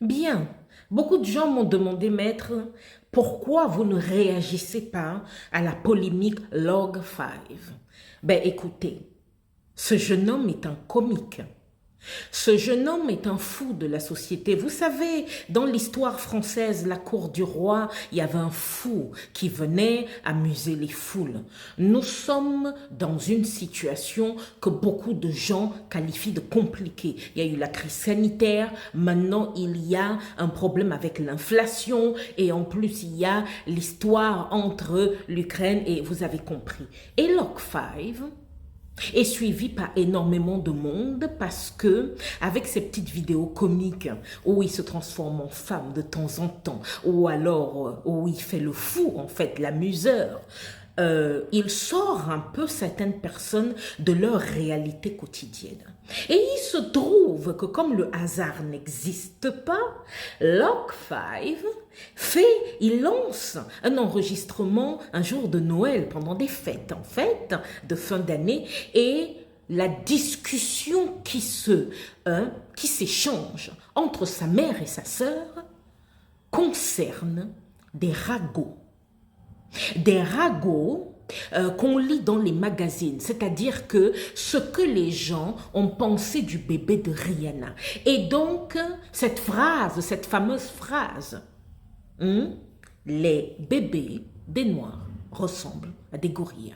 Bien. Beaucoup de gens m'ont demandé, maître, pourquoi vous ne réagissez pas à la polémique Log 5? Ben écoutez, ce jeune homme est un comique. Ce jeune homme est un fou de la société. Vous savez, dans l'histoire française, la cour du roi, il y avait un fou qui venait amuser les foules. Nous sommes dans une situation que beaucoup de gens qualifient de compliquée. Il y a eu la crise sanitaire, maintenant il y a un problème avec l'inflation et en plus il y a l'histoire entre l'Ukraine et vous avez compris. Et Log 5 est suivi par énormément de monde parce que avec ces petites vidéos comiques où il se transforme en femme de temps en temps ou alors où il fait le fou en fait, l'amuseur, il sort un peu certaines personnes de leur réalité quotidienne. Et il se trouve que comme le hasard n'existe pas, Log 5 il lance un enregistrement un jour de Noël pendant des fêtes en fait, de fin d'année et la discussion qui s'échange entre sa mère et sa sœur concerne des ragots. Des ragots qu'on lit dans les magazines, c'est-à-dire que ce que les gens ont pensé du bébé de Rihanna. Et donc, cette fameuse phrase, les bébés des Noirs ressemblent à des gorilles.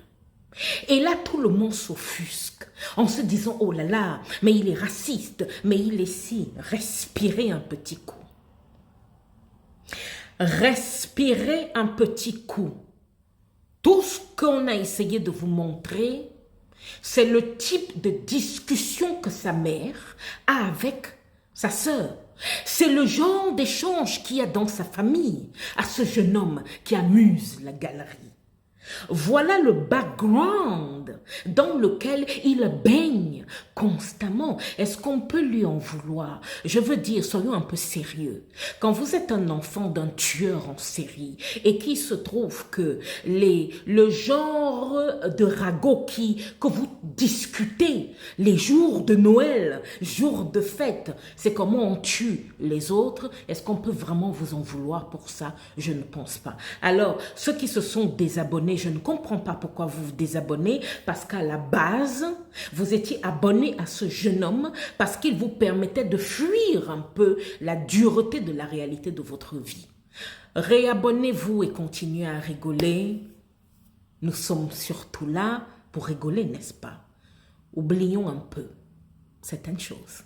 Et là, tout le monde s'offusque en se disant, oh là là, mais il est raciste, mais il est si. Respirez un petit coup. Respirez un petit coup. Tout ce qu'on a essayé de vous montrer, c'est le type de discussion que sa mère a avec sa sœur. C'est le genre d'échange qu'il y a dans sa famille à ce jeune homme qui amuse la galerie. Voilà le background dans lequel il baigne constamment. Est-ce qu'on peut lui en vouloir? Je veux dire, soyons un peu sérieux. Quand vous êtes un enfant d'un tueur en série et qu'il se trouve que le genre de ragot que vous discutez les jours de Noël, jours de fête, c'est comment on tue les autres, est-ce qu'on peut vraiment vous en vouloir pour ça? Je ne pense pas. Alors, ceux qui se sont désabonnés, je ne comprends pas pourquoi vous vous désabonnez, parce qu'à la base, vous étiez abonné à ce jeune homme parce qu'il vous permettait de fuir un peu la dureté de la réalité de votre vie. Réabonnez-vous et continuez à rigoler. Nous sommes surtout là pour rigoler, n'est-ce pas? Oublions un peu certaines choses.